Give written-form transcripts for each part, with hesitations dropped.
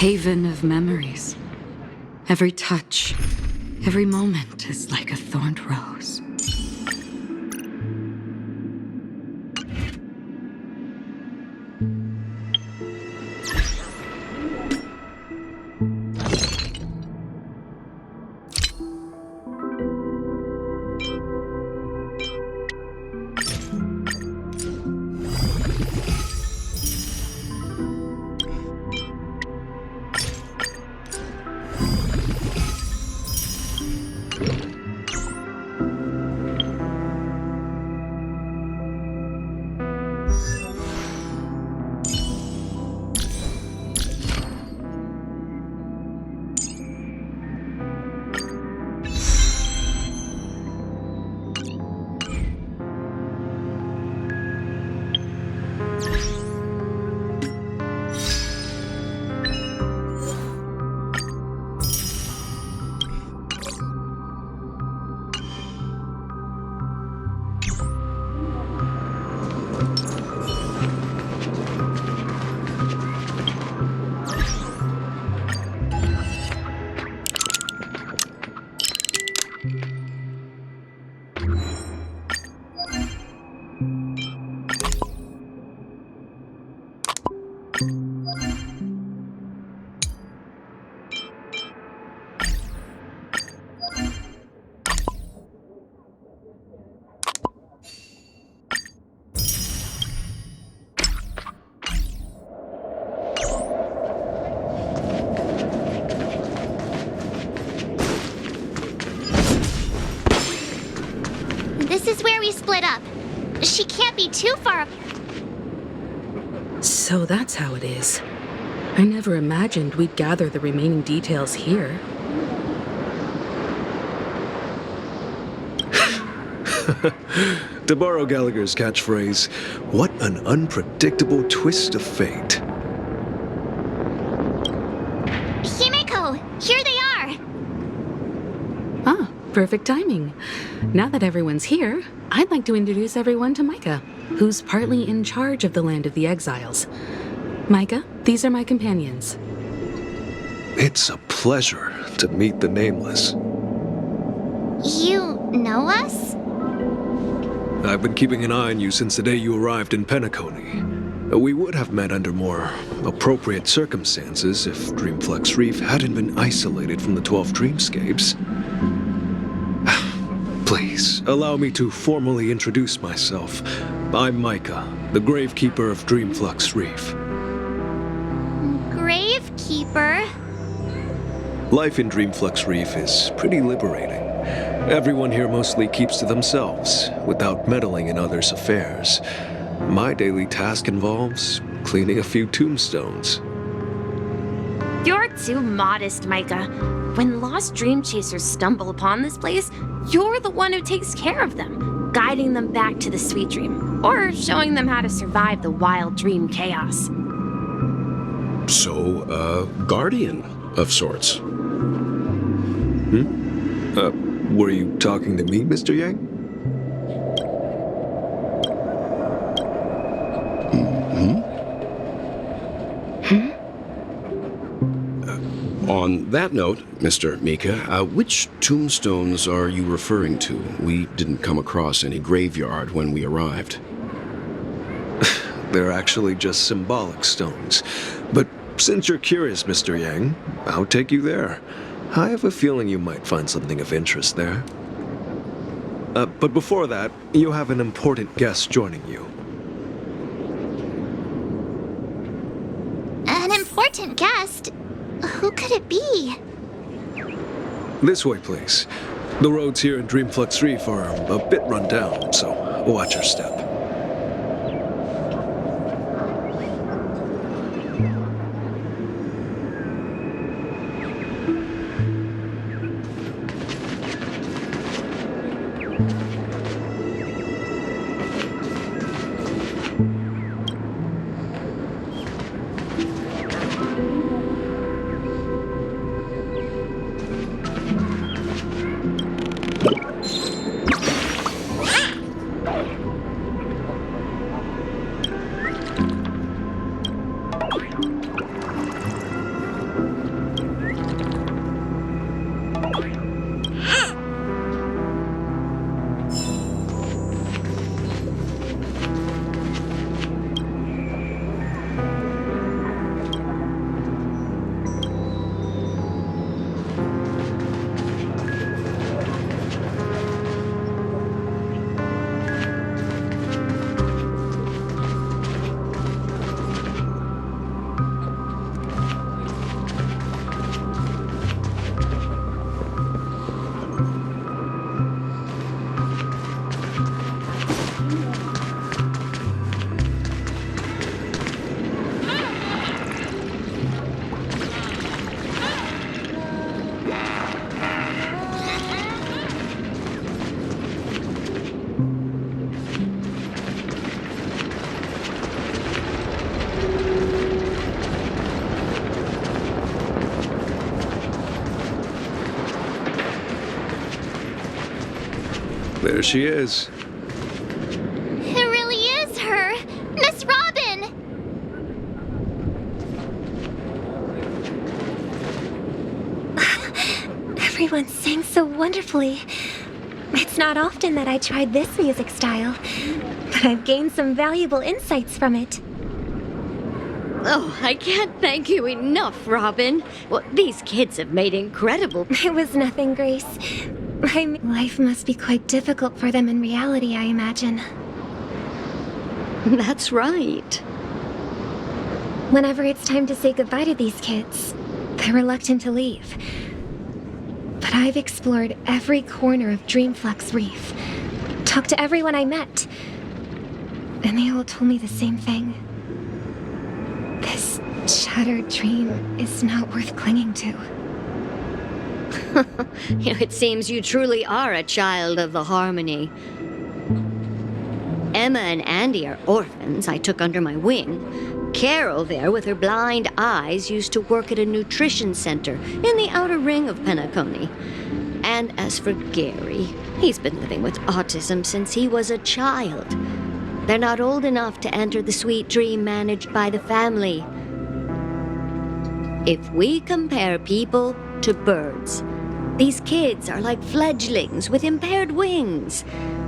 haven of memories. Every touch, every moment is like a thorned rose. This is where we split up. She can't be too far apart. So that's how it is. I never imagined we'd gather the remaining details here. To borrow Gallagher's catchphrase, what an unpredictable twist of fate. Himeko! Here they are! Ah, perfect timing. Now that everyone's here, I'd like to introduce everyone to Micah, who's partly in charge of the Land of the Exiles. Micah, these are my companions. It's a pleasure to meet the Nameless. You know us? I've been keeping an eye on you since the day you arrived in Penacony. We would have met under more appropriate circumstances if Dreamflux Reef hadn't been isolated from the 12 Dreamscapes. Please, allow me to formally introduce myself. I'm Micah, the Gravekeeper of Dreamflux Reef. Gravekeeper? Life in Dreamflux Reef is pretty liberating. Everyone here mostly keeps to themselves, without meddling in others' affairs. My daily task involves cleaning a few tombstones. You're too modest, Micah. When lost dream chasers stumble upon this place, you're the one who takes care of them, guiding them back to the sweet dream, or showing them how to survive the wild dream chaos. So, guardian of sorts. Were you talking to me, Mr. Yang? On that note, Mr. Mika, which tombstones are you referring to? We didn't come across any graveyard when we arrived. They're actually just symbolic stones. But since you're curious, Mr. Yang, I'll take you there. I have a feeling you might find something of interest there. But before that, you have an important guest joining you. An important guest? Who could it be? This way, please. The roads here in Dreamflux Reef are a bit run down, so watch your step. There she is. It really is her! Miss Robin! Everyone sang so wonderfully. It's not often that I tried this music style, but I've gained some valuable insights from it. Oh, I can't thank you enough, Robin. Well, these kids have made incredible... It was nothing, Grace. Life must be quite difficult for them in reality, I imagine. That's right. Whenever it's time to say goodbye to these kids, they're reluctant to leave. But I've explored every corner of Dreamflux Reef, talked to everyone I met, and they all told me the same thing. This shattered dream is not worth clinging to. It seems you truly are a child of the Harmony. Emma and Andy are orphans I took under my wing. Carol there, with her blind eyes, used to work at a nutrition center in the outer ring of Penacony. And as for Gary, he's been living with autism since he was a child. They're not old enough to enter the sweet dream managed by the family. If we compare people to birds, these kids are like fledglings with impaired wings.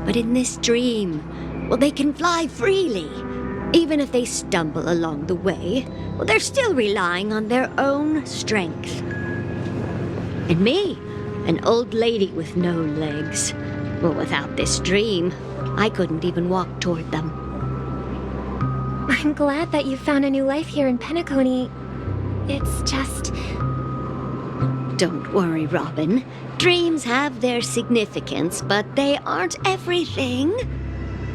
But in this dream, well, they can fly freely. Even if they stumble along the way, well, they're still relying on their own strength. And me, an old lady with no legs. Well, without this dream, I couldn't even walk toward them. I'm glad that you found a new life here in Penacony. It's just... Don't worry, Robin. Dreams have their significance, but they aren't everything.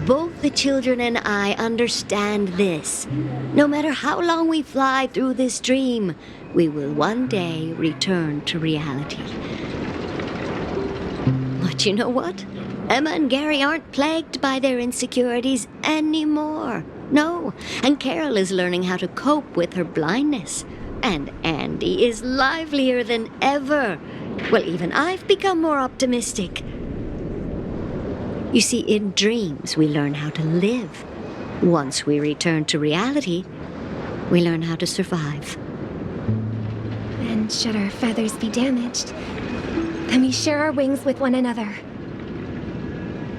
Both the children and I understand this. No matter how long we fly through this dream, we will one day return to reality. But you know what? Emma and Gary aren't plagued by their insecurities anymore. No, and Carol is learning how to cope with her blindness. And Andy is livelier than ever. Well, even I've become more optimistic. You see, in dreams, we learn how to live. Once we return to reality, we learn how to survive. And should our feathers be damaged, then we share our wings with one another.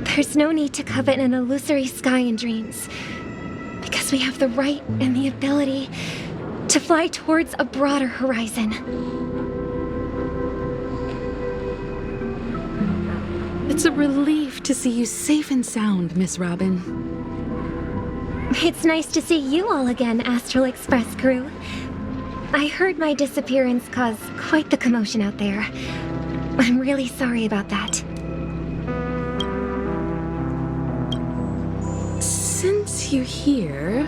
There's no need to covet an illusory sky in dreams, because we have the right and the ability to fly towards a broader horizon. It's a relief to see you safe and sound, Miss Robin. It's nice to see you all again, Astral Express crew. I heard my disappearance caused quite the commotion out there. I'm really sorry about that. Since you're here,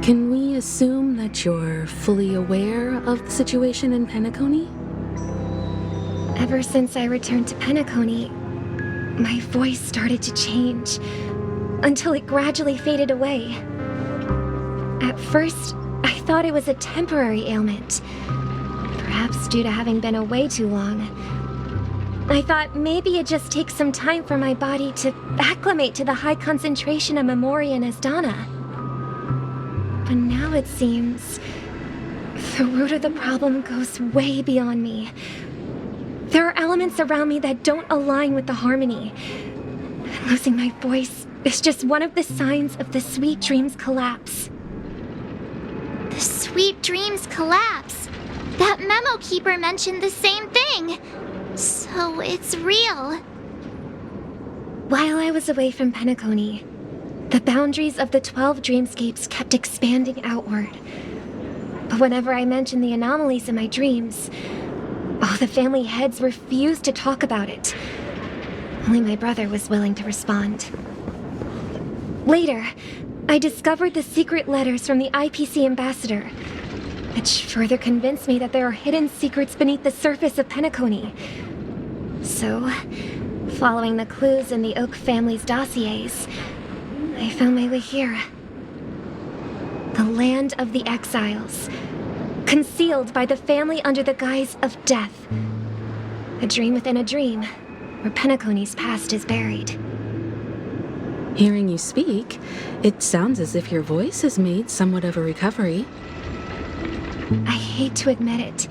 can we assume that you're fully aware of the situation in Penacony? Ever since I returned to Penacony, my voice started to change, until it gradually faded away. At first, I thought it was a temporary ailment, perhaps due to having been away too long. I thought maybe it just takes some time for my body to acclimate to the high concentration of Memoria and Asdana. But now it seems the root of the problem goes way beyond me. There are elements around me that don't align with the harmony. And losing my voice is just one of the signs of the Sweet Dreams collapse. The Sweet Dreams collapse. That memo keeper mentioned the same thing. So it's real. While I was away from Penacony, the boundaries of the 12 dreamscapes kept expanding outward. But whenever I mentioned the anomalies in my dreams, all the family heads refused to talk about it. Only my brother was willing to respond. Later, I discovered the secret letters from the IPC ambassador, which further convinced me that there are hidden secrets beneath the surface of Penacony. So, following the clues in the Oak family's dossiers, I found my way here. The land of the exiles, concealed by the family under the guise of death. A dream within a dream, where Penacony's past is buried. Hearing you speak, it sounds as if your voice has made somewhat of a recovery. I hate to admit it,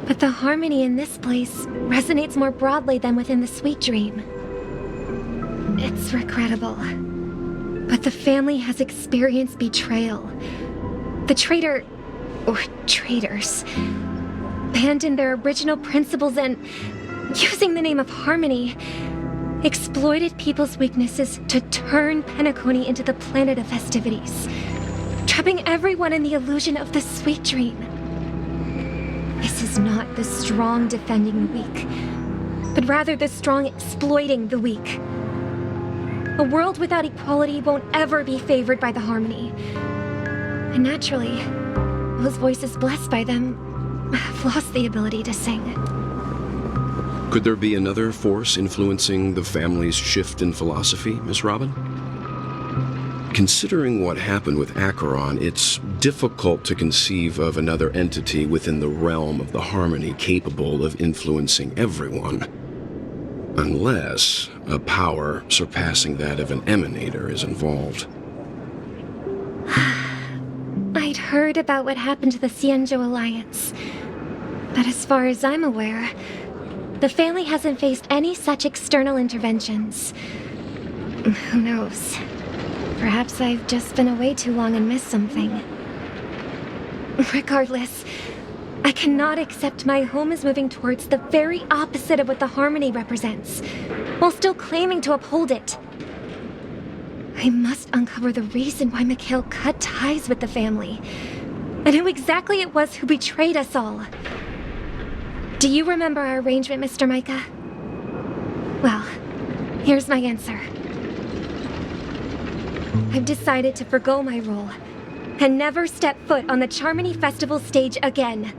but the harmony in this place resonates more broadly than within the Sweet Dream. It's regrettable, but the family has experienced betrayal. The traitor, or traitors, abandoned their original principles and, using the name of harmony, exploited people's weaknesses to turn Penacony into the planet of festivities, trapping everyone in the illusion of the Sweet Dream. This is not the strong defending the weak, but rather the strong exploiting the weak. A world without equality won't ever be favored by the harmony. And naturally, those voices blessed by them have lost the ability to sing. Could there be another force influencing the family's shift in philosophy, Miss Robin? Considering what happened with Acheron, it's difficult to conceive of another entity within the realm of the harmony capable of influencing everyone. Unless a power surpassing that of an emanator is involved. I'd heard about what happened to the Cienjo Alliance, but as far as I'm aware, the family hasn't faced any such external interventions. Who knows? Perhaps I've just been away too long and missed something. Regardless, I cannot accept my home is moving towards the very opposite of what the harmony represents, while still claiming to uphold it. I must uncover the reason why Mikhail cut ties with the family, and who exactly it was who betrayed us all. Do you remember our arrangement, Mr. Micah? Well, here's my answer. I've decided to forgo my role, and never step foot on the Charmony Festival stage again.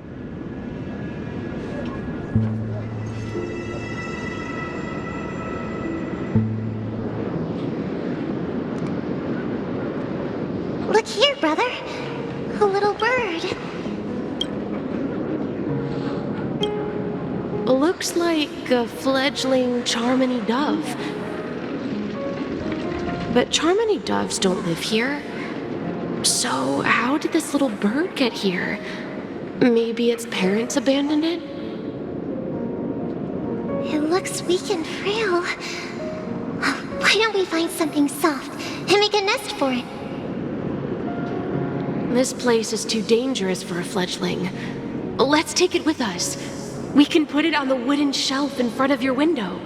Look here, brother. A little bird. Looks like a fledgling Charmony dove. But Charmony doves don't live here. So how did this little bird get here? Maybe its parents abandoned it? It looks weak and frail. Why don't we find something soft and make a nest for it? This place is too dangerous for a fledgling. Let's take it with us. We can put it on the wooden shelf in front of your window.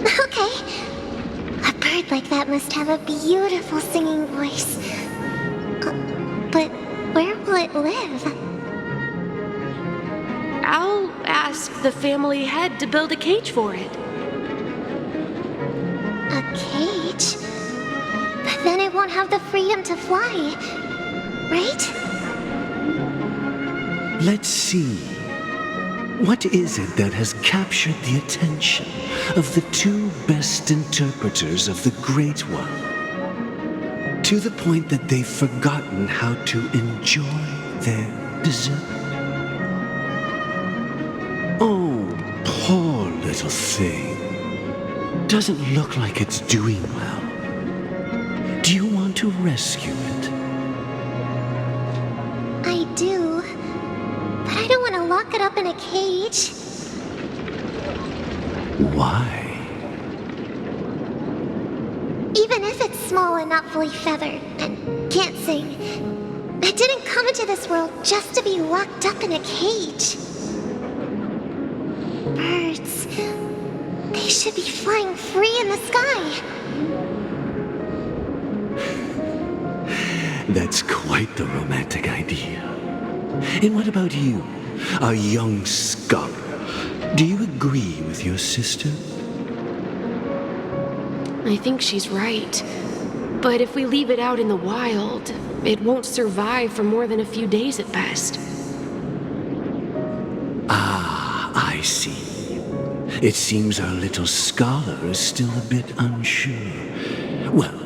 Okay. A bird like that must have a beautiful singing voice. But where will it live? I'll ask the family head to build a cage for it. A cage? But then it won't have the freedom to fly, right? Let's see. What is it that has captured the attention of the two best interpreters of the Great One, to the point that they've forgotten how to enjoy their dessert? Oh, poor little thing. Doesn't look like it's doing well. Do you want to rescue it? I do. But I don't want to lock it up in a cage. Why? Even if it's small and not fully feathered and can't sing, it didn't come into this world just to be locked up in a cage. Birds, they should be flying free in the sky. That's quite the romantic idea. And what about you, a young scholar? Do you agree with your sister? I think she's right. But if we leave it out in the wild, it won't survive for more than a few days at best. Ah, I see. It seems our little scholar is still a bit unsure. Well,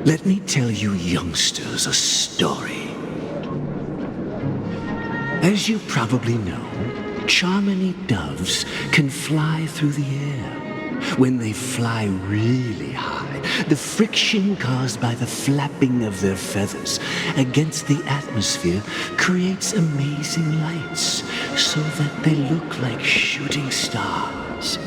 let me tell you youngsters a story. As you probably know, Charmony doves can fly through the air. When they fly really high, the friction caused by the flapping of their feathers against the atmosphere creates amazing lights so that they look like shooting stars.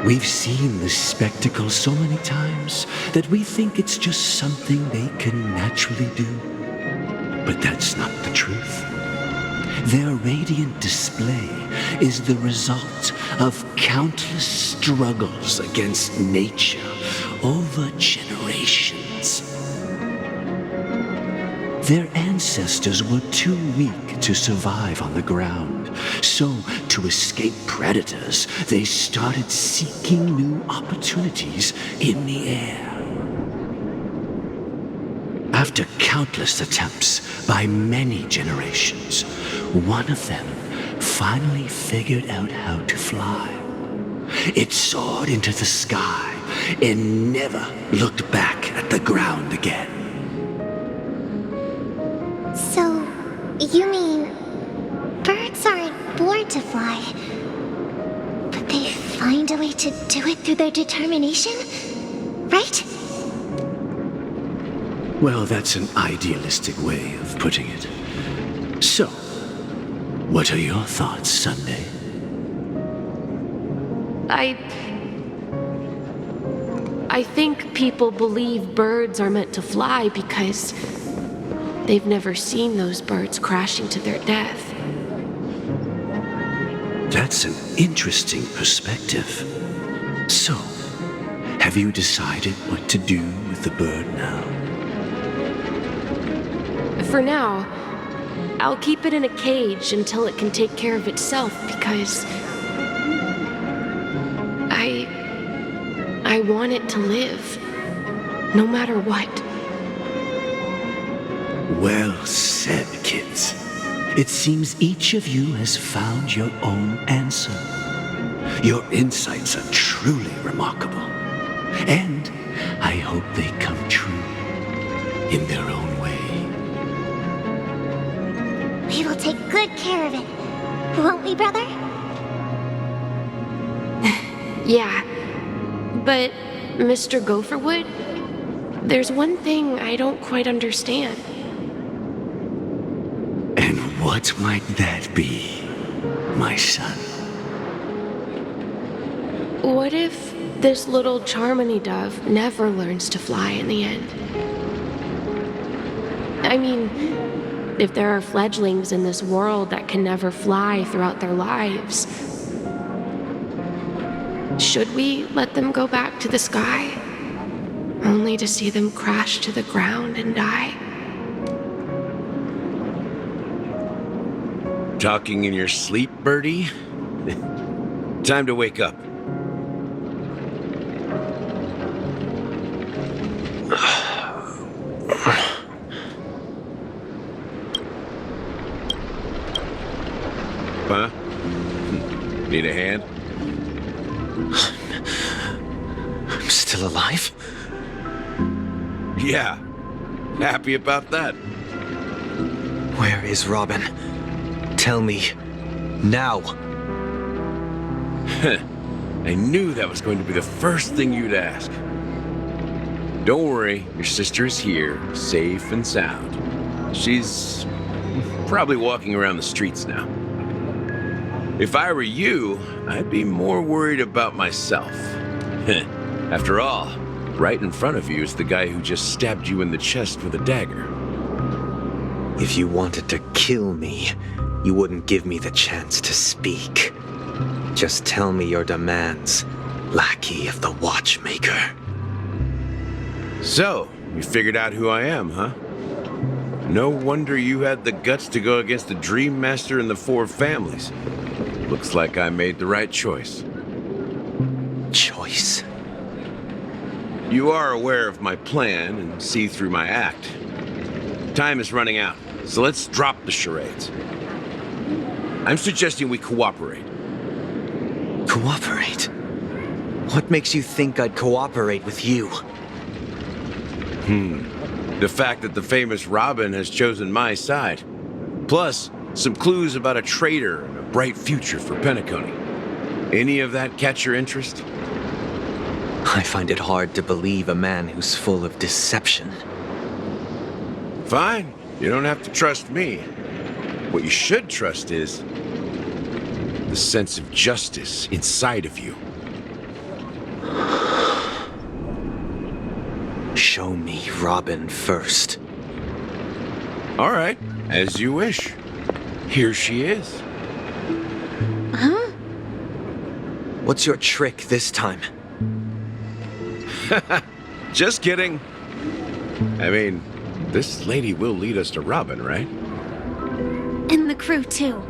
We've seen this spectacle so many times that we think it's just something they can naturally do. But that's not the truth. Their radiant display is the result of countless struggles against nature over generations. Their ancestors were too weak to survive on the ground, so to escape predators, they started seeking new opportunities in the air. After countless attempts by many generations, one of them finally figured out how to fly. It soared into the sky and never looked back at the ground again. So, you mean birds aren't born to fly, but they find a way to do it through their determination, right? Well, that's an idealistic way of putting it. So, what are your thoughts, Sunday? I think people believe birds are meant to fly because they've never seen those birds crashing to their death. That's an interesting perspective. So, have you decided what to do with the bird now? For now, I'll keep it in a cage until it can take care of itself because I want it to live, no matter what. Well said, kids. It seems each of you has found your own answer. Your insights are truly remarkable. And I hope they come true in their own way. We will take good care of it, won't we, brother? Yeah, but Mr. Gopherwood, there's one thing I don't quite understand. And what might that be, my son? What if this little Charmony dove never learns to fly in the end? I mean, if there are fledglings in this world that can never fly throughout their lives, should we let them go back to the sky, only to see them crash to the ground and die? Talking in your sleep, Birdie? Time to wake up. Huh? Need a hand? I'm still alive? Yeah. Happy about that. Where is Robin? Tell me. Now. I knew that was going to be the first thing you'd ask. Don't worry, your sister is here, safe and sound. She's probably walking around the streets now. If I were you, I'd be more worried about myself. After all, right in front of you is the guy who just stabbed you in the chest with a dagger. If you wanted to kill me, you wouldn't give me the chance to speak. Just tell me your demands, lackey of the Watchmaker. So, you figured out who I am, huh? No wonder you had the guts to go against the Dream Master and the Four Families. Looks like I made the right choice. Choice? You are aware of my plan and see through my act. Time is running out, so let's drop the charades. I'm suggesting we cooperate. Cooperate? What makes you think I'd cooperate with you? The fact that the famous Robin has chosen my side. Plus, some clues about a traitor and a bright future for Penacony. Any of that catch your interest? I find it hard to believe a man who's full of deception. Fine. You don't have to trust me. What you should trust is the sense of justice inside of you. Show me Robin first. All right, as you wish. Here she is. Huh? What's your trick this time? Just kidding. I mean, this lady will lead us to Robin, right? And the crew, too.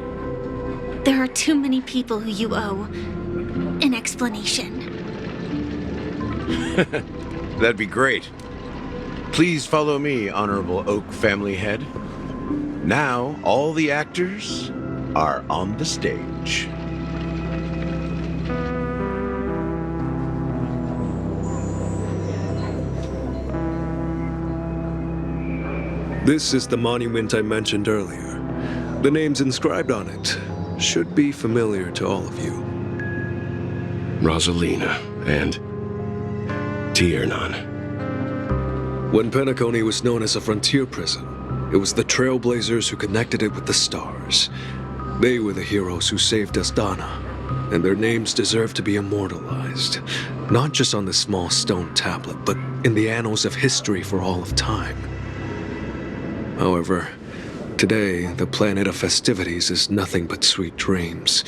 There are too many people who you owe an explanation. That'd be great. Please follow me, Honorable Oak family head. Now, all the actors are on the stage. This is the monument I mentioned earlier. The names inscribed on it should be familiar to all of you. Rosalina and Tiernan. When Penacony was known as a frontier prison, it was the Trailblazers who connected it with the stars. They were the heroes who saved Asdana, and their names deserve to be immortalized, not just on this small stone tablet, but in the annals of history for all of time. However, today, the planet of festivities is nothing but sweet dreams.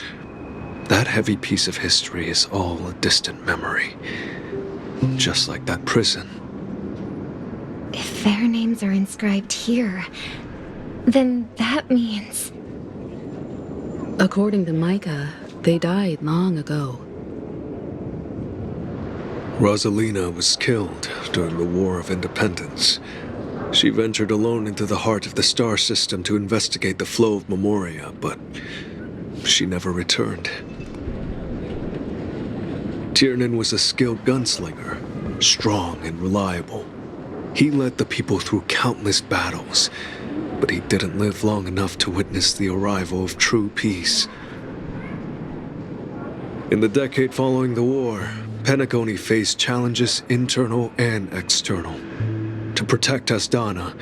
That heavy piece of history is all a distant memory. Just like that prison. If their names are inscribed here, then that means... According to Micah, they died long ago. Rosalina was killed during the War of Independence. She ventured alone into the heart of the star system to investigate the flow of Memoria, but she never returned. Tiernan was a skilled gunslinger, strong and reliable. He led the people through countless battles, but he didn't live long enough to witness the arrival of true peace. In the decade following the war, Penacony faced challenges internal and external. To protect Asdana,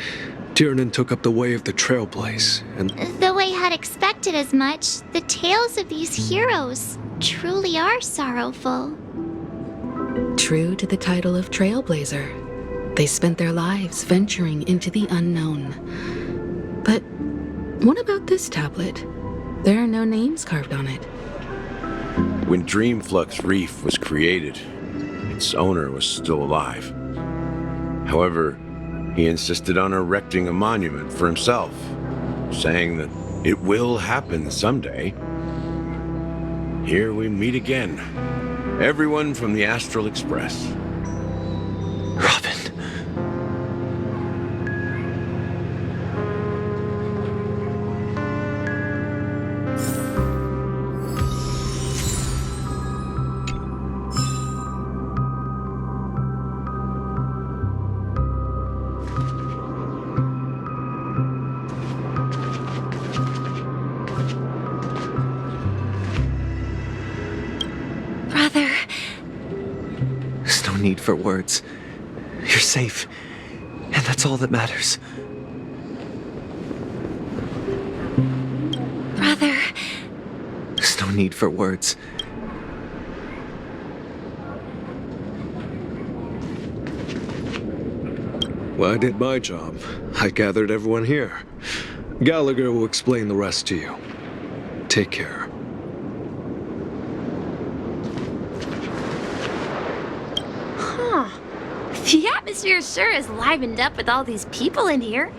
Tiernan took up the way of the Trailblaze, and Though I had expected as much, the tales of these heroes truly are sorrowful. True to the title of Trailblazer, they spent their lives venturing into the unknown. But what about this tablet? There are no names carved on it. When Dreamflux Reef was created, its owner was still alive. However, he insisted on erecting a monument for himself, saying that it will happen someday. Here we meet again. Everyone from the Astral Express. Robin. Brother, There's no need for words. You're safe, and that's all that matters. brother, There's no need for words. well, I did my job. I gathered everyone here. Gallagher will explain the rest to you. Take care. Huh. The atmosphere sure is livened up with all these people in here.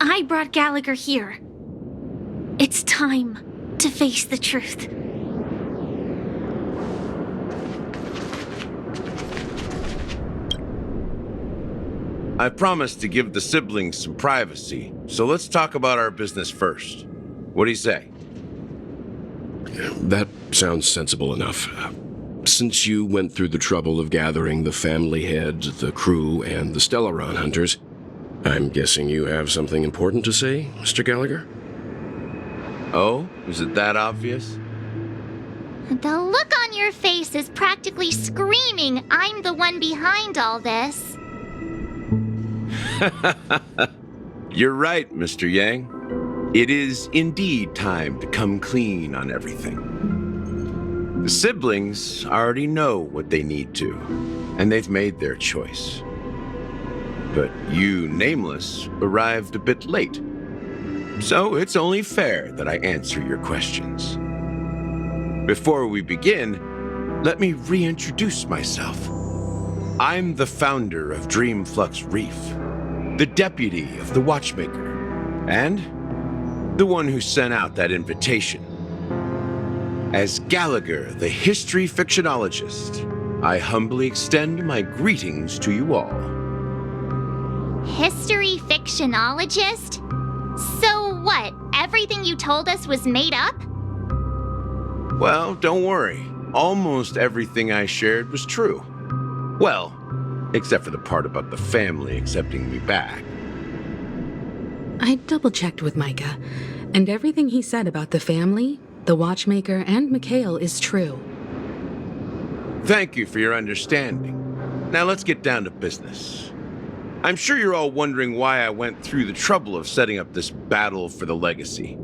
I brought Gallagher here. It's time to face the truth. I promised to give the siblings some privacy, so let's talk about our business first. What do you say? That sounds sensible enough. Since you went through the trouble of gathering the family heads, the crew, and the Stellaron hunters, I'm guessing you have something important to say, Mr. Gallagher? Oh, is it that obvious? The look on your face is practically screaming, I'm the one behind all this. You're right, Mr. Yang. It is indeed time to come clean on everything. The siblings already know what they need to, and they've made their choice. But you, Nameless, arrived a bit late. So it's only fair that I answer your questions. Before we begin, let me reintroduce myself. I'm the founder of Dreamflux Reef, the deputy of the Watchmaker, and the one who sent out that invitation. As Gallagher, the history fictionologist, I humbly extend my greetings to you all. History fictionologist? So what, everything you told us was made up? Well, don't worry. Almost everything I shared was true. Well, except for the part about the family accepting me back. I double-checked with Micah, and everything he said about the family, the Watchmaker, and Mikhail is true. Thank you for your understanding. Now let's get down to business. I'm sure you're all wondering why I went through the trouble of setting up this battle for the legacy,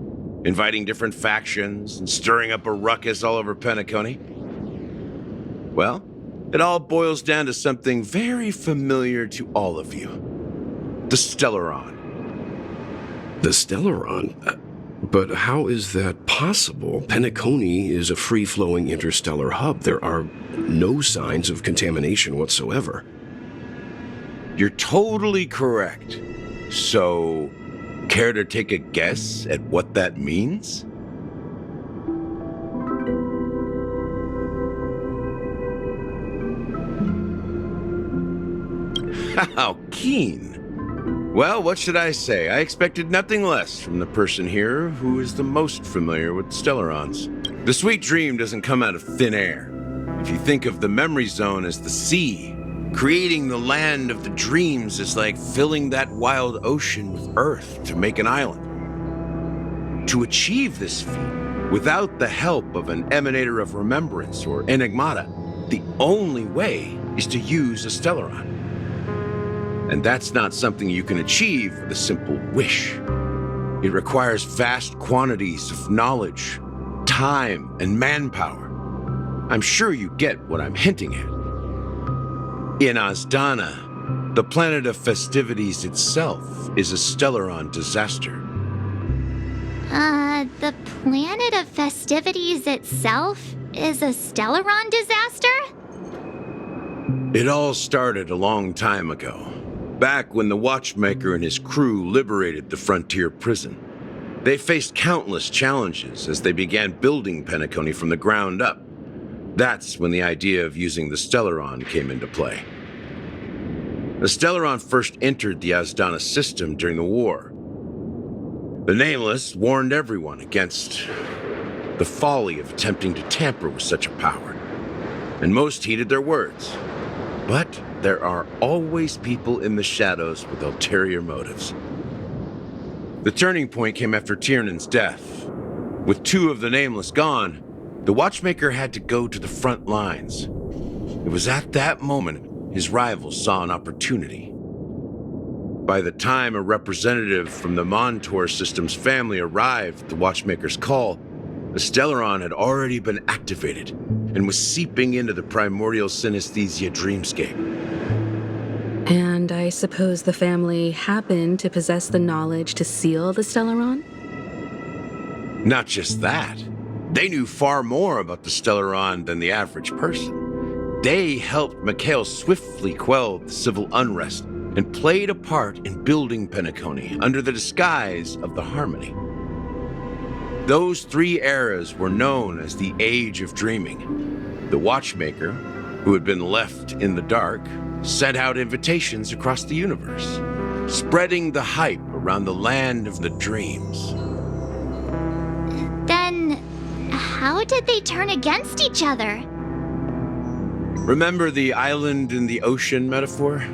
inviting different factions and stirring up a ruckus all over Penacony. Well, it all boils down to something very familiar to all of you. The Stellaron. The Stellaron? But how is that possible? Penacony is a free-flowing interstellar hub. There are no signs of contamination whatsoever. You're totally correct. So, care to take a guess at what that means? How keen! Well, what should I say? I expected nothing less from the person here who is the most familiar with Stellarons. The sweet dream doesn't come out of thin air. If you think of the memory zone as the sea, creating the land of the dreams is like filling that wild ocean with earth to make an island. To achieve this feat, without the help of an emanator of remembrance or enigmata, the only way is to use a Stellaron. And that's not something you can achieve with a simple wish. It requires vast quantities of knowledge, time, and manpower. I'm sure you get what I'm hinting at. In Azdana, the planet of festivities itself is a Stellaron disaster. The planet of festivities itself is a Stellaron disaster? It all started a long time ago, back when the Watchmaker and his crew liberated the frontier prison. They faced countless challenges as they began building Penacony from the ground up. That's when the idea of using the Stellaron came into play. The Stellaron first entered the Azdana system during the war. The Nameless warned everyone against the folly of attempting to tamper with such a power, and most heeded their words. But there are always people in the shadows with ulterior motives. The turning point came after Tiernan's death. With two of the Nameless gone, the Watchmaker had to go to the front lines. It was at that moment his rivals saw an opportunity. By the time a representative from the Montour Systems family arrived at the Watchmaker's call, the Stellaron had already been activated and was seeping into the primordial synesthesia dreamscape. And I suppose the family happened to possess the knowledge to seal the Stellaron? Not just that. They knew far more about the Stellaron than the average person. They helped Mikhail swiftly quell the civil unrest and played a part in building Penacony under the disguise of the Harmony. Those three eras were known as the Age of Dreaming. The Watchmaker, who had been left in the dark, sent out invitations across the universe, spreading the hype around the land of the dreams. Then, how did they turn against each other? Remember the island in the ocean metaphor?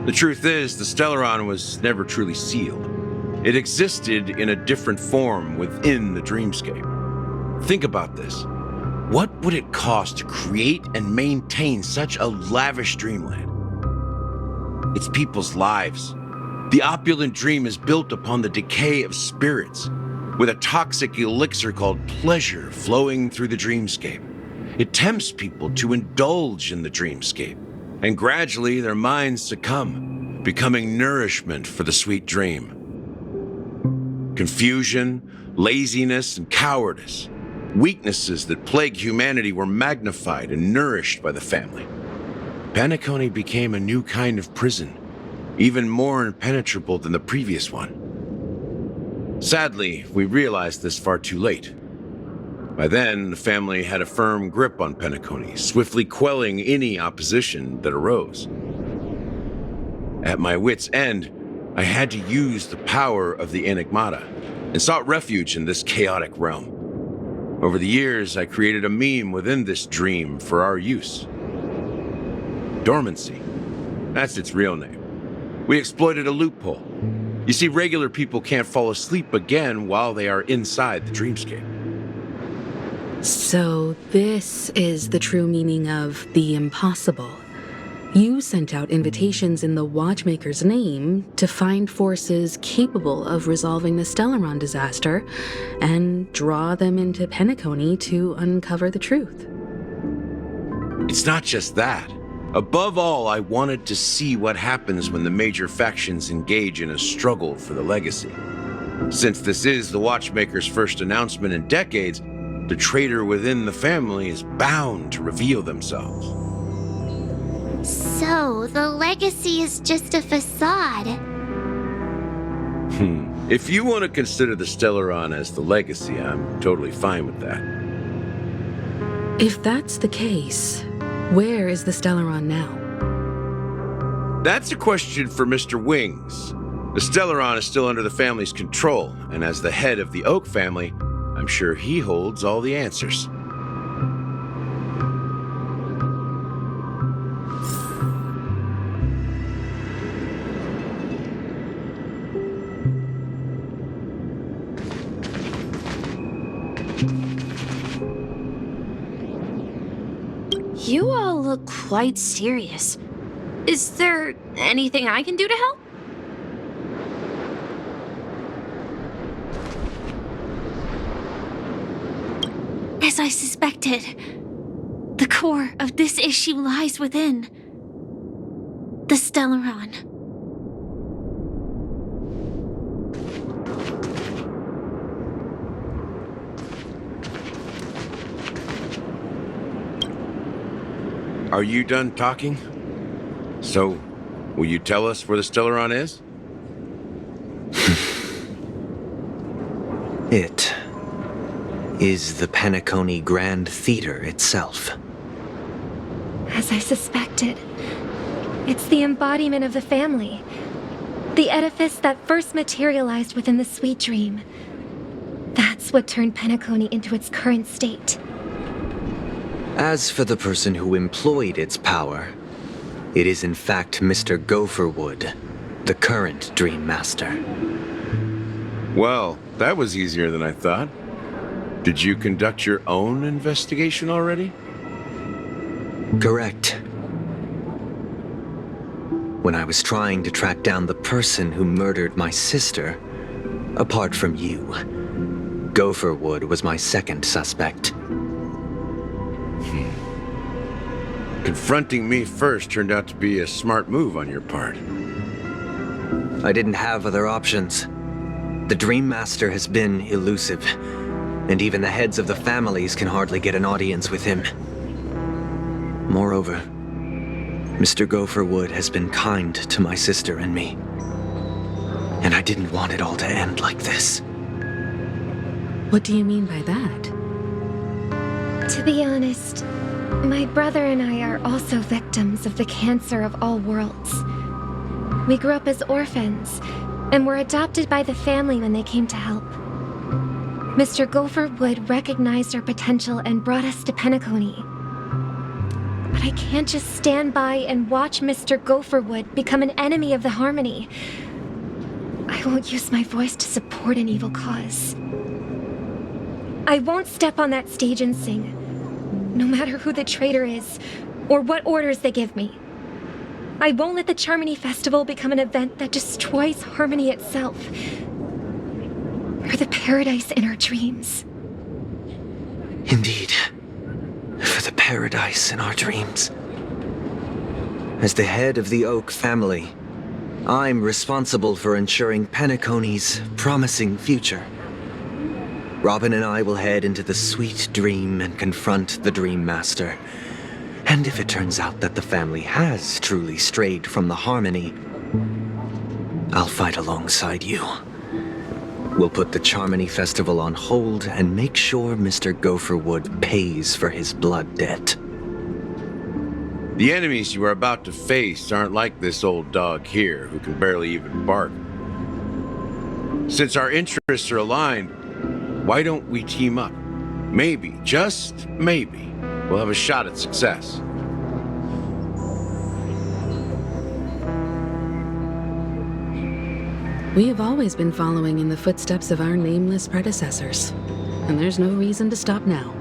The truth is, the Stellaron was never truly sealed. It existed in a different form within the dreamscape. Think about this. What would it cost to create and maintain such a lavish dreamland? It's people's lives. The opulent dream is built upon the decay of spirits, with a toxic elixir called pleasure flowing through the dreamscape. It tempts people to indulge in the dreamscape, and gradually their minds succumb, becoming nourishment for the sweet dream. Confusion, laziness, and cowardice, weaknesses that plagued humanity, were magnified and nourished by the family. Penacony became a new kind of prison, even more impenetrable than the previous one. Sadly, we realized this far too late. By then, the family had a firm grip on Penacony, swiftly quelling any opposition that arose. At my wit's end, I had to use the power of the Enigmata and sought refuge in this chaotic realm. Over the years, I created a meme within this dream for our use. Dormancy. That's its real name. We exploited a loophole. You see, regular people can't fall asleep again while they are inside the dreamscape. So this is the true meaning of the impossible. You sent out invitations in the Watchmaker's name to find forces capable of resolving the Stellaron disaster and draw them into Penacony to uncover the truth. It's not just that. Above all, I wanted to see what happens when the major factions engage in a struggle for the legacy. Since this is the Watchmaker's first announcement in decades, the traitor within the family is bound to reveal themselves. So, the legacy is just a facade. If you want to consider the Stellaron as the legacy, I'm totally fine with that. If that's the case, where is the Stellaron now? That's a question for Mr. Wings. The Stellaron is still under the family's control, and as the head of the Oak family, I'm sure he holds all the answers. You all look quite serious. Is there anything I can do to help? As I suspected, the core of this issue lies within the Stellaron. Are you done talking? So, will you tell us where the Stellaron is? It is the Penacony Grand Theater itself. As I suspected, it's the embodiment of the family. The edifice that first materialized within the Sweet Dream. That's what turned Penacony into its current state. As for the person who employed its power, it is in fact Mr. Gopherwood, the current Dream Master. Well, that was easier than I thought. Did you conduct your own investigation already? Correct. When I was trying to track down the person who murdered my sister, apart from you, Gopherwood was my second suspect. Confronting me first turned out to be a smart move on your part. I didn't have other options. The Dream Master has been elusive, and even the heads of the families can hardly get an audience with him. Moreover, Mr. Gopherwood has been kind to my sister and me, and I didn't want it all to end like this. What do you mean by that? To be honest, my brother and I are also victims of the cancer of all worlds. We grew up as orphans, and were adopted by the family when they came to help. Mr. Gopherwood recognized our potential and brought us to Penacony. But I can't just stand by and watch Mr. Gopherwood become an enemy of the Harmony. I won't use my voice to support an evil cause. I won't step on that stage and sing, no matter who the traitor is, or what orders they give me. I won't let the Charmony Festival become an event that destroys Harmony itself, or the paradise in our dreams. Indeed. For the paradise in our dreams. As the head of the Oak family, I'm responsible for ensuring Penacony's promising future. Robin and I will head into the sweet dream and confront the Dream Master. And if it turns out that the family has truly strayed from the Harmony, I'll fight alongside you. We'll put the Charmony Festival on hold and make sure Mr. Gopherwood pays for his blood debt. The enemies you are about to face aren't like this old dog here, who can barely even bark. Since our interests are aligned, why don't we team up? Maybe, just maybe, we'll have a shot at success. We have always been following in the footsteps of our nameless predecessors, and there's no reason to stop now.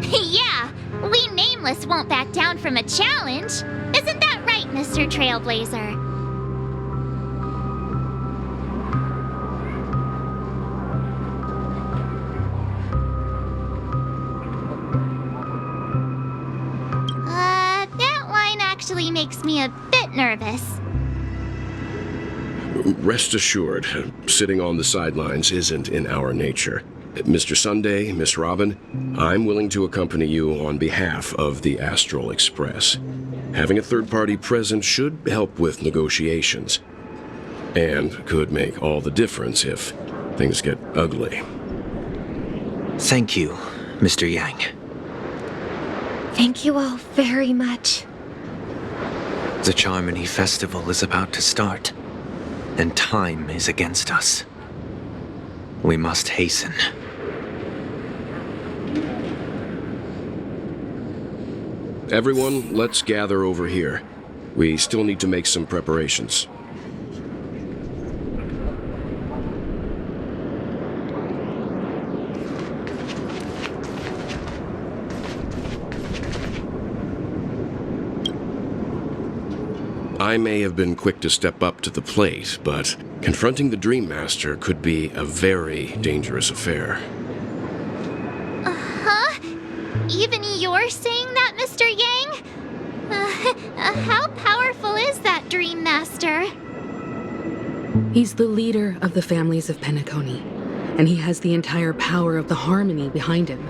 Yeah, we Nameless won't back down from a challenge. Isn't that right, Mr. Trailblazer? That line actually makes me a bit nervous. Rest assured, sitting on the sidelines isn't in our nature. Mr. Sunday, Miss Robin, I'm willing to accompany you on behalf of the Astral Express. Having a third party present should help with negotiations, and could make all the difference if things get ugly. Thank you, Mr. Yang. Thank you all very much. The Charmony Festival is about to start, and time is against us. We must hasten. Everyone, let's gather over here. We still need to make some preparations. I may have been quick to step up to the plate, but confronting the Dream Master could be a very dangerous affair. Huh? Even you're saying that, Mr. Yang? How powerful is that Dream Master? He's the leader of the families of Penacony, and he has the entire power of the Harmony behind him,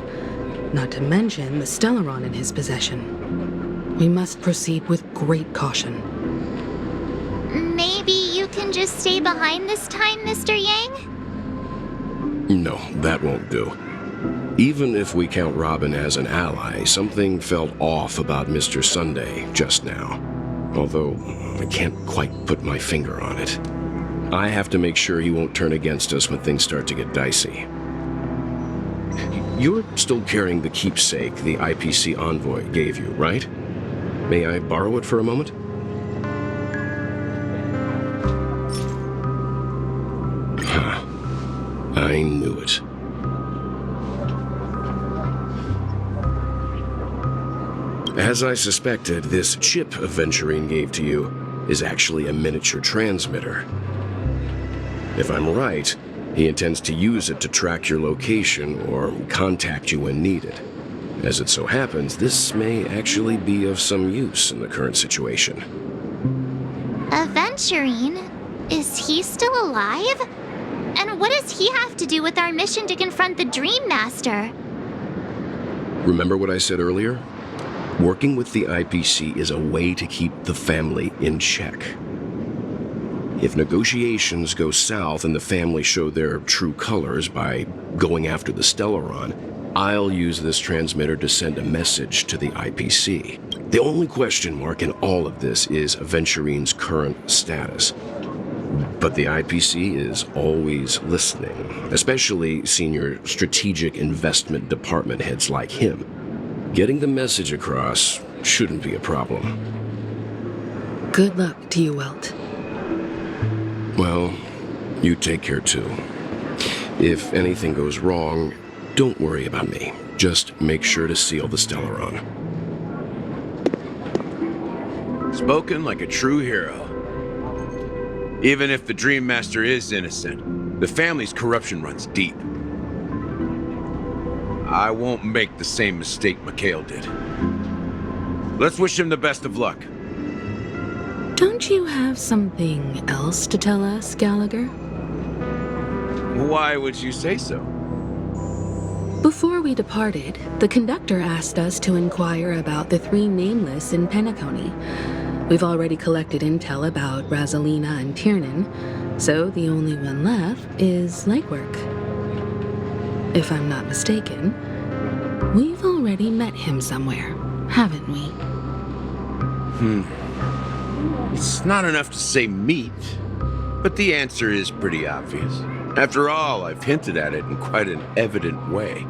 not to mention the Stellaron in his possession. We must proceed with great caution. Maybe you can just stay behind this time, Mr. Yang? No, that won't do. Even if we count Robin as an ally, something felt off about Mr. Sunday just now. Although, I can't quite put my finger on it. I have to make sure he won't turn against us when things start to get dicey. You're still carrying the keepsake the IPC envoy gave you, right? May I borrow it for a moment? I knew it. As I suspected, this chip Aventurine gave to you is actually a miniature transmitter. If I'm right, he intends to use it to track your location or contact you when needed. As it so happens, this may actually be of some use in the current situation. Aventurine? Is he still alive? And what does he have to do with our mission to confront the Dream Master? Remember what I said earlier? Working with the IPC is a way to keep the family in check. If negotiations go south and the family show their true colors by going after the Stellaron, I'll use this transmitter to send a message to the IPC. The only question mark in all of this is Aventurine's current status. But the IPC is always listening, especially senior strategic investment department heads like him. Getting the message across shouldn't be a problem. Good luck to you, Welt. Well, you take care too. If anything goes wrong, don't worry about me. Just make sure to seal the Stellaron. Spoken like a true hero. Even if the Dream Master is innocent, the family's corruption runs deep. I won't make the same mistake Mikhail did. Let's wish him the best of luck. Don't you have something else to tell us, Gallagher? Why would you say so? Before we departed, the conductor asked us to inquire about the 3 nameless in Penacony. We've already collected intel about Razalina and Tiernan, so the only one left is legwork. If I'm not mistaken, we've already met him somewhere, haven't we? It's not enough to say meet, but the answer is pretty obvious. After all, I've hinted at it in quite an evident way.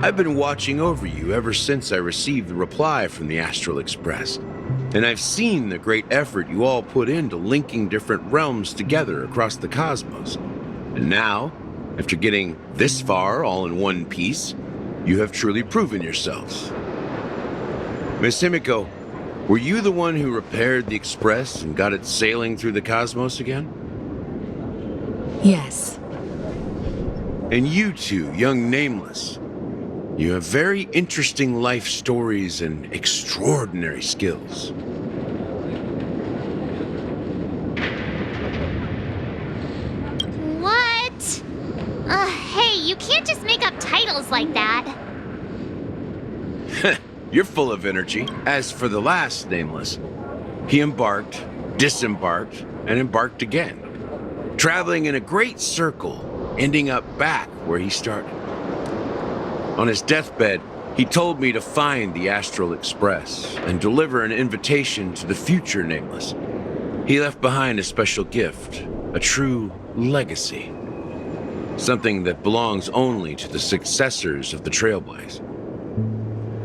I've been watching over you ever since I received the reply from the Astral Express, and I've seen the great effort you all put into linking different realms together across the cosmos. And now, after getting this far all in one piece, you have truly proven yourselves. Miss Himiko, were you the one who repaired the Express and got it sailing through the cosmos again? Yes. And you two, young Nameless, you have very interesting life stories and extraordinary skills. What? Hey, you can't just make up titles like that. You're full of energy. As for the last Nameless, he embarked, disembarked, and embarked again, traveling in a great circle, ending up back where he started. On his deathbed, he told me to find the Astral Express and deliver an invitation to the future Nameless. He left behind a special gift, a true legacy, something that belongs only to the successors of the Trailblaze.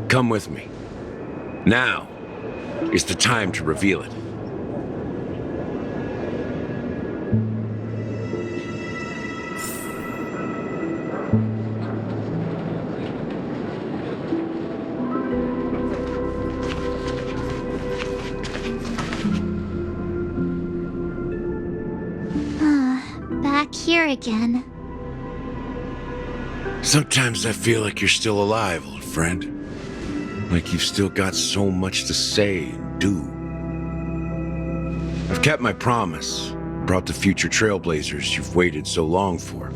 Come with me. Now is the time to reveal it. Back here again. Sometimes I feel like you're still alive, old friend. Like you've still got so much to say and do. I've kept my promise, brought the future Trailblazers you've waited so long for.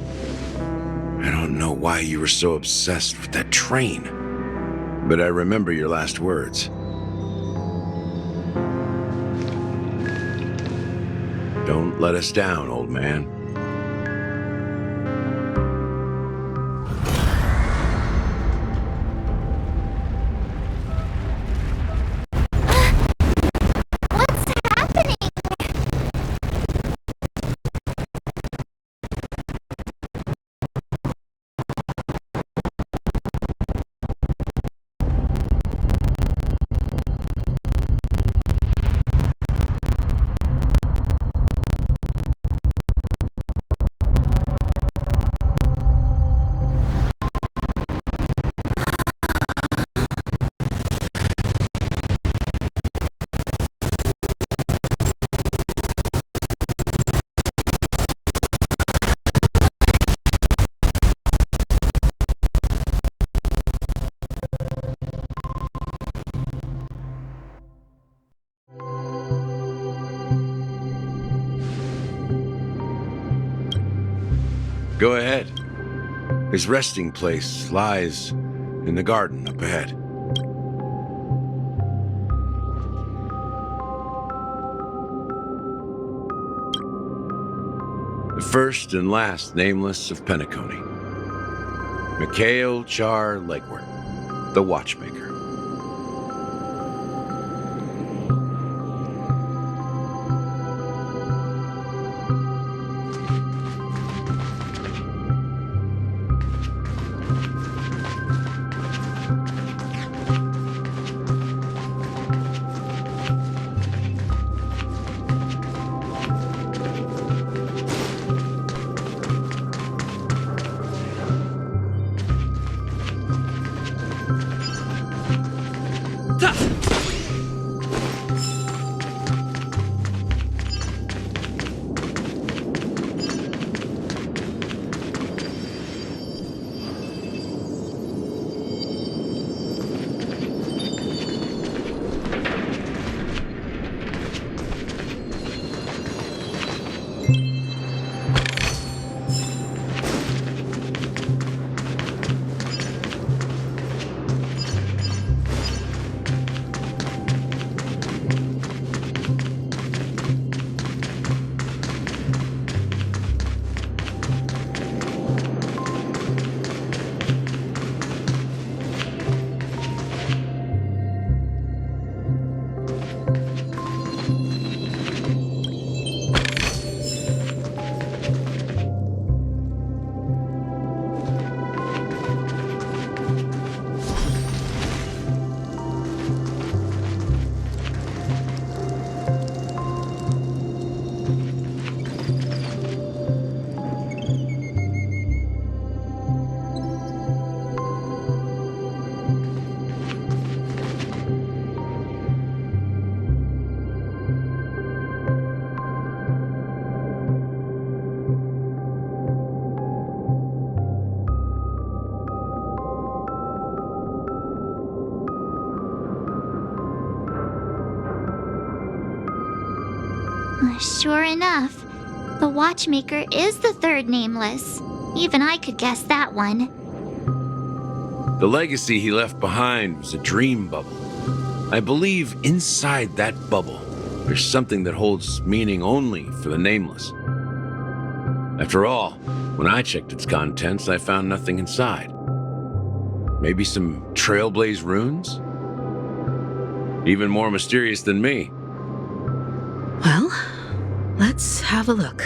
I don't know why you were so obsessed with that train, but I remember your last words. Don't let us down, old man. Go ahead. His resting place lies in the garden up ahead. The first and last Nameless of Penacony. Mikhail Char Legwork, the Watchmaker. Sure enough, the watchmaker is the third nameless. Even I could guess that one. The legacy he left behind was a dream bubble. I believe inside that bubble, there's something that holds meaning only for the nameless. After all, when I checked its contents, I found nothing inside. Maybe some trailblaze runes? Even more mysterious than me. Well, let's have a look.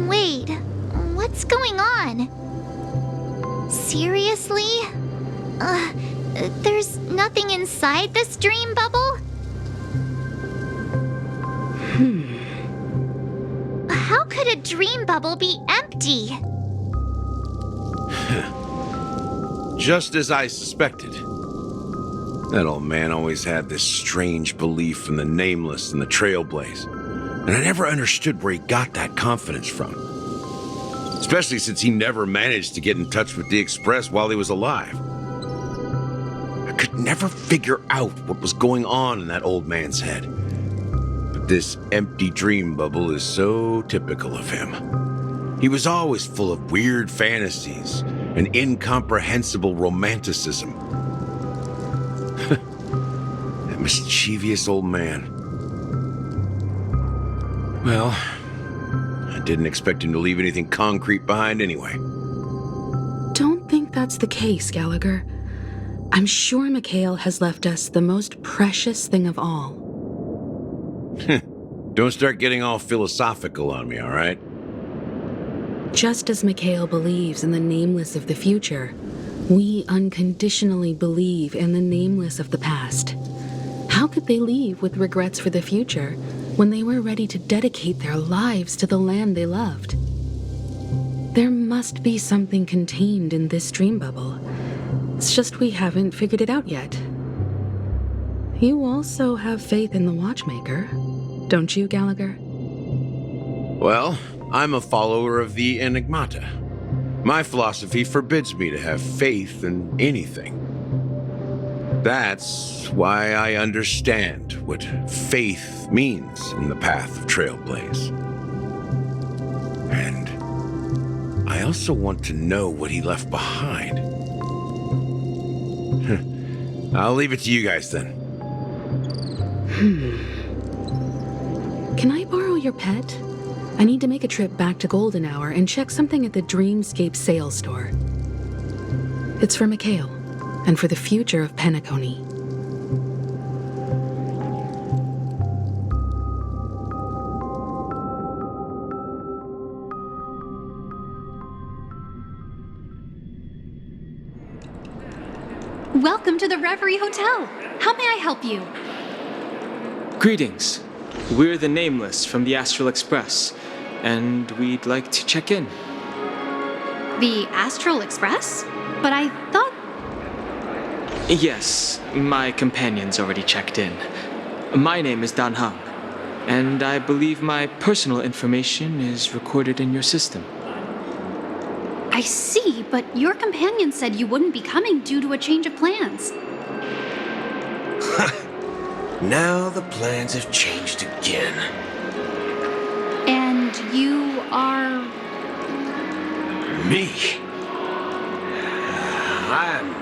Wait, what's going on? Seriously? There's nothing inside this dream bubble? How could a dream bubble be empty? Just as I suspected. That old man always had this strange belief in the nameless and the trailblaze, and I never understood where he got that confidence from. Especially since he never managed to get in touch with the Express while he was alive. I could never figure out what was going on in that old man's head. But this empty dream bubble is so typical of him. He was always full of weird fantasies and incomprehensible romanticism. That mischievous old man. Well, I didn't expect him to leave anything concrete behind anyway. Don't think that's the case, Gallagher. I'm sure Mikhail has left us the most precious thing of all. Don't start getting all philosophical on me, all right? Just as Mikhail believes in the nameless of the future, we unconditionally believe in the nameless of the past. How could they leave with regrets for the future when they were ready to dedicate their lives to the land they loved? There must be something contained in this dream bubble. It's just we haven't figured it out yet. You also have faith in the watchmaker, don't you, Gallagher? Well, I'm a follower of the Enigmata. My philosophy forbids me to have faith in anything. That's why I understand what faith means in the path of Trailblaze. And I also want to know what he left behind. I'll leave it to you guys then. Can I borrow your pet? I need to make a trip back to Golden Hour and check something at the Dreamscape sales store. It's for Mikhail, and for the future of Penacony. Welcome to the Reverie Hotel. How may I help you? Greetings. We're the Nameless from the Astral Express, and we'd like to check in. The Astral Express? But I thought... Yes, my companion's already checked in. My name is Dan Hung, and I believe my personal information is recorded in your system. I see, but your companion said you wouldn't be coming due to a change of plans. Now the plans have changed again. And you are... Me? I'm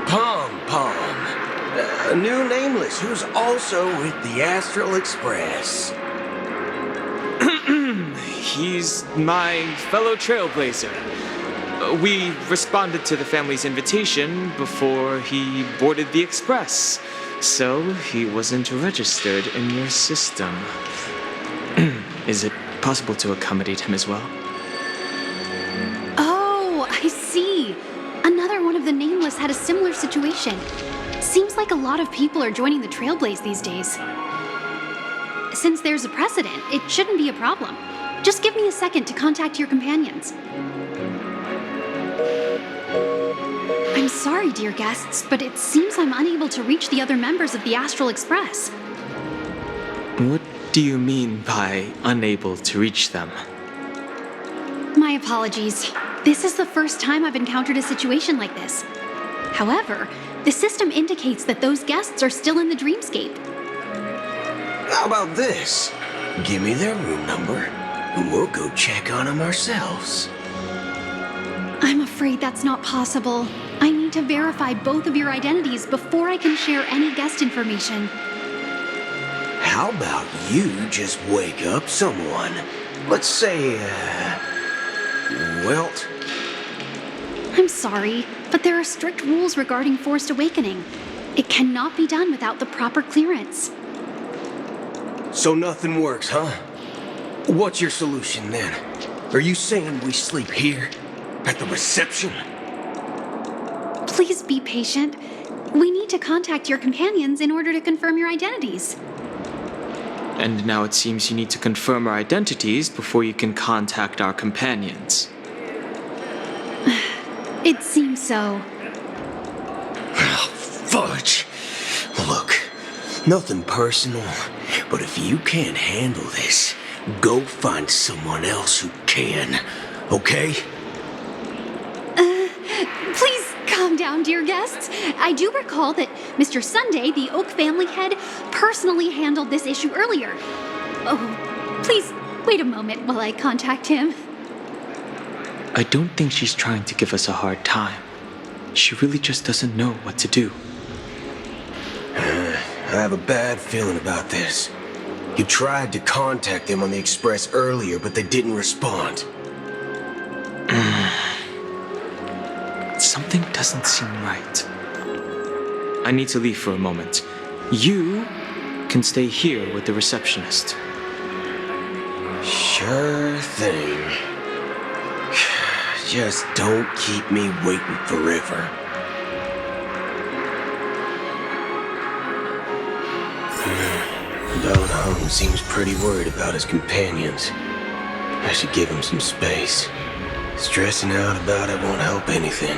Pom Pom, a new Nameless who's also with the Astral Express. He's my fellow trailblazer. We responded to the family's invitation before he boarded the express, so he wasn't registered in your system. Is it possible to accommodate him as well? Oh, I see. Another one of the Nameless had a similar situation. Seems like a lot of people are joining the Trailblaze these days. Since there's a precedent, it shouldn't be a problem. Just give me a second to contact your companions. I'm sorry, dear guests, but it seems I'm unable to reach the other members of the Astral Express. What do you mean by unable to reach them? My apologies. This is the first time I've encountered a situation like this. However, the system indicates that those guests are still in the dreamscape. How about this? Give me their room number, and we'll go check on them ourselves. I'm afraid that's not possible. I need to verify both of your identities before I can share any guest information. How about you just wake up someone? Let's say, Welt? I'm sorry, but there are strict rules regarding forced awakening. It cannot be done without the proper clearance. So nothing works, huh? What's your solution then? Are you saying we sleep here? At the reception? Please be patient. We need to contact your companions in order to confirm your identities. And now it seems you need to confirm our identities before you can contact our companions. It seems so. Oh, fudge. Look, nothing personal, but if you can't handle this, go find someone else who can, okay? Please calm down, dear guests. I do recall that Mr. Sunday, the Oak family head, personally handled this issue earlier. Oh, please wait a moment while I contact him. I don't think she's trying to give us a hard time. She really just doesn't know what to do. I have a bad feeling about this. You tried to contact them on the express earlier, but they didn't respond. Something doesn't seem right. I need to leave for a moment. You can stay here with the receptionist. Sure thing. Just don't keep me waiting forever. Don Hung seems pretty worried about his companions. I should give him some space. Stressing out about it won't help anything.